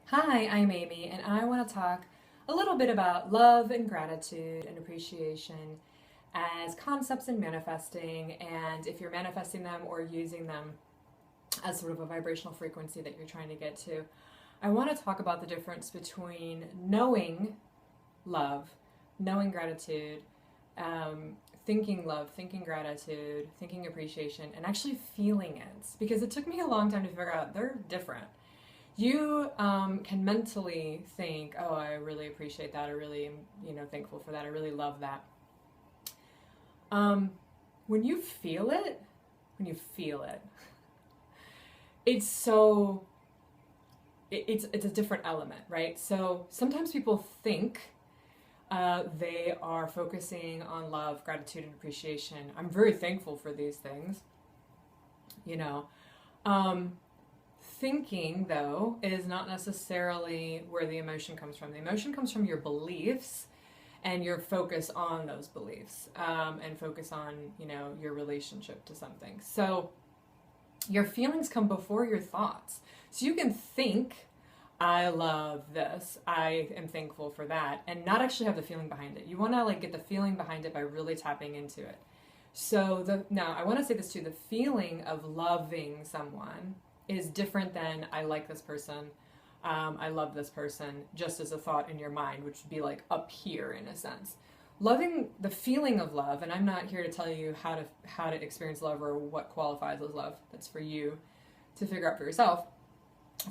Hi, I'm Amy, and I want to talk a little bit about love and gratitude and appreciation as concepts in manifesting, and if you're manifesting them or using them as sort of a vibrational frequency that you're trying to get to. I want to talk about the difference between knowing love, knowing gratitude, thinking love, thinking gratitude, thinking appreciation, and actually feeling it. Because it took me a long time to figure out they're different. You can mentally think, oh, I really appreciate that. I really am, thankful for that. I really love that. Um, when you feel it, when you feel it, it's so, it's a different element, right? So sometimes people think they are focusing on love, gratitude, and appreciation. I'm very thankful for these things, you know. Um, Thinking, though, is not necessarily where the emotion comes from. The emotion comes from your beliefs and your focus on those beliefs, and focus on, your relationship to something. So your feelings come before your thoughts. So you can think, I love this, I am thankful for that, and not actually have the feeling behind it. You want to get the feeling behind it by really tapping into it. So now I want to say this too, the feeling of loving someone is different than I like this person, I love this person, just as a thought in your mind, which would be up here in a sense. Loving, the feeling of love, and I'm not here to tell you how to experience love or what qualifies as love. That's for you to figure out for yourself,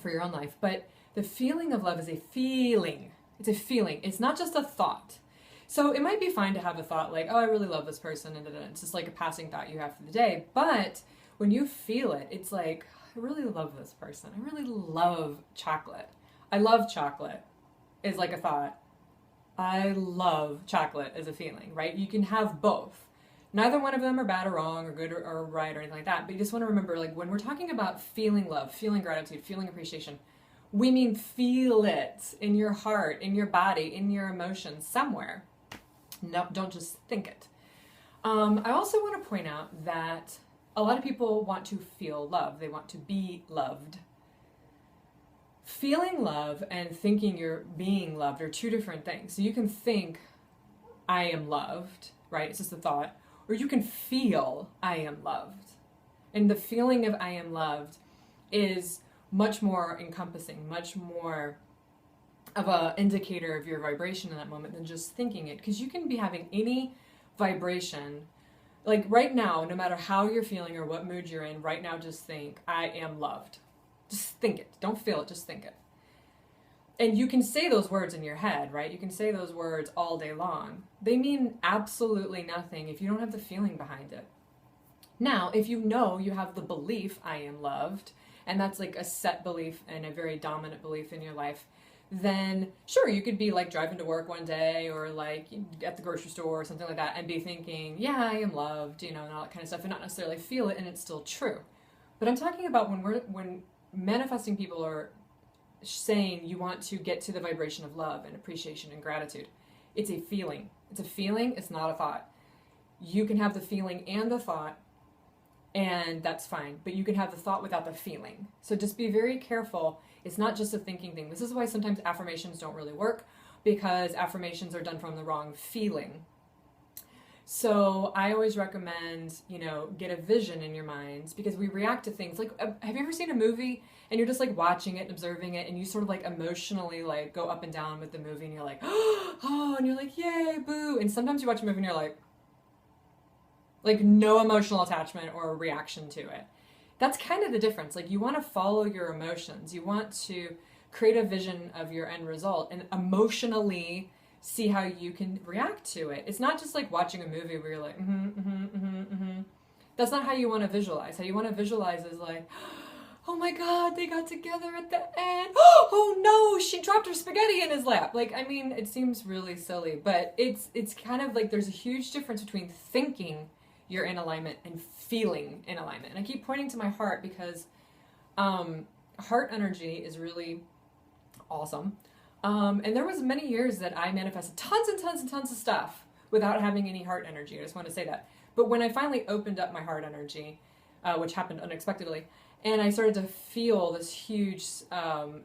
for your own life. But the feeling of love is a feeling. It's a feeling. It's not just a thought. So it might be fine to have a thought like, oh, I really love this person, and it's just like a passing thought you have for the day. But when you feel it, it's like, I really love this person. I really love chocolate. I love chocolate is like a thought. I love chocolate as a feeling, right? You can have both. Neither one of them are bad or wrong or good or right or anything like that. But you just want to remember, when we're talking about feeling love, feeling gratitude, feeling appreciation, we mean feel it in your heart, in your body, in your emotions, somewhere. No, don't just think it. I also want to point out that a lot of people want to feel love. They want to be loved. Feeling love and thinking you're being loved are two different things. So you can think, I am loved, right? It's just a thought. Or you can feel, I am loved. And the feeling of I am loved is much more encompassing, much more of an indicator of your vibration in that moment than just thinking it. Because you can be having any vibration, like right now, no matter how you're feeling or what mood you're in, right now just think, I am loved. Just think it. Don't feel it, just think it. And you can say those words in your head, right? You can say those words all day long. They mean absolutely nothing if you don't have the feeling behind it. Now, if you know you have the belief, I am loved, and that's like a set belief and a very dominant belief in your life, then sure, you could be driving to work one day or at the grocery store or something like that and be thinking, yeah, I am loved, and all that kind of stuff, and not necessarily feel it, and it's still true. But I'm talking about when manifesting people are saying you want to get to the vibration of love and appreciation and gratitude. It's a feeling. It's a feeling, it's not a thought. You can have the feeling and the thought, and that's fine. But you can have the thought without the feeling. So just be very careful. It's not just a thinking thing. This is why sometimes affirmations don't really work, because affirmations are done from the wrong feeling. So I always recommend, get a vision in your mind, because we react to things. Have you ever seen a movie and you're just watching it and observing it, and you sort of emotionally go up and down with the movie, and you're like, oh, and you're like, yay, boo. And sometimes you watch a movie and you're like no emotional attachment or reaction to it. That's kind of the difference. You want to follow your emotions. You want to create a vision of your end result and emotionally see how you can react to it. It's not just watching a movie where you're like, That's not how you want to visualize. How you want to visualize is oh my God, they got together at the end. Oh no, she dropped her spaghetti in his lap. It seems really silly, but it's kind of there's a huge difference between thinking you're in alignment and feeling in alignment. And I keep pointing to my heart because heart energy is really awesome. And there was many years that I manifested tons and tons and tons of stuff without having any heart energy. I just want to say that. But when I finally opened up my heart energy, which happened unexpectedly, And I started to feel this huge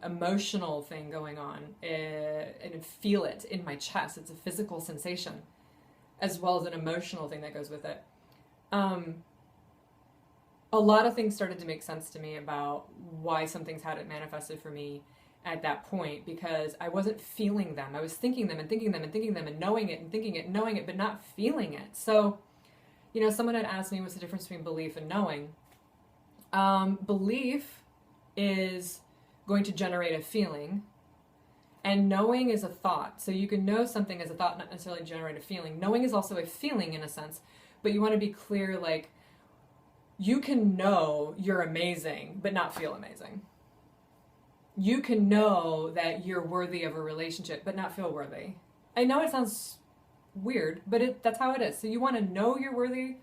emotional thing going on, and feel it in my chest. It's a physical sensation as well as an emotional thing that goes with it. A lot of things started to make sense to me about why some things hadn't manifested for me at that point, because I wasn't feeling them. I was thinking them and thinking them and thinking them and knowing it and thinking it and knowing it, but not feeling it. So, someone had asked me what's the difference between belief and knowing. Belief is going to generate a feeling, and knowing is a thought. So you can know something as a thought, not necessarily generate a feeling. Knowing is also a feeling in a sense, but you want to be clear, like, you can know you're amazing, but not feel amazing. You can know that you're worthy of a relationship, but not feel worthy. I know it sounds weird, but that's how it is. So you want to know you're worthy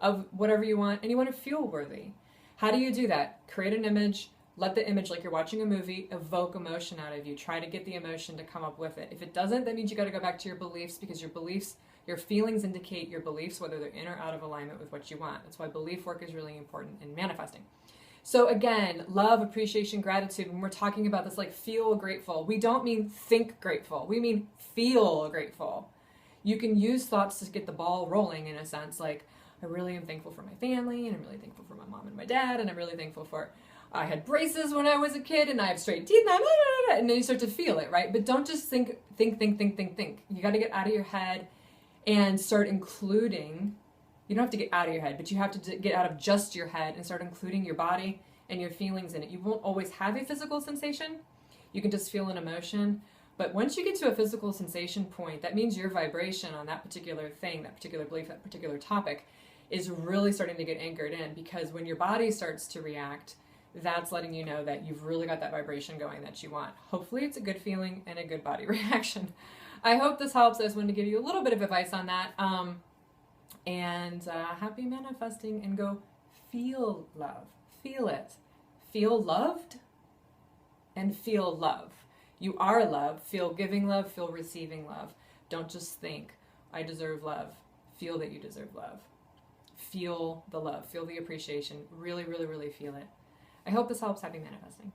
of whatever you want, and you want to feel worthy. How do you do that? Create an image. Let the image, like you're watching a movie, evoke emotion out of you. Try to get the emotion to come up with it. If it doesn't, that means you got to go back to your beliefs, because your beliefs, your feelings indicate your beliefs, whether they're in or out of alignment with what you want. That's why belief work is really important in manifesting. So again, love, appreciation, gratitude, when we're talking about this, like, feel grateful, we don't mean think grateful. We mean feel grateful. You can use thoughts to get the ball rolling, in a sense, like, I really am thankful for my family, and I'm really thankful for my mom and my dad, and I'm really thankful for, I had braces when I was a kid, and I have straight teeth, and then you start to feel it, right? But don't just think. You got to get out of your head and start including. You don't have to get out of your head, but you have to get out of just your head and start including your body and your feelings in it. You won't always have a physical sensation. You can just feel an emotion. But once you get to a physical sensation point, that means your vibration on that particular thing, that particular belief, that particular topic is really starting to get anchored in, because when your body starts to react, that's letting you know that you've really got that vibration going that you want. Hopefully it's a good feeling and a good body reaction. I hope this helps. I just wanted to give you a little bit of advice on that. Happy manifesting, and go feel love. Feel it. Feel loved and feel love. You are love. Feel giving love. Feel receiving love. Don't just think, I deserve love. Feel that you deserve love. Feel the love. Feel the appreciation. Really, really, really feel it. I hope this helps. Happy manifesting.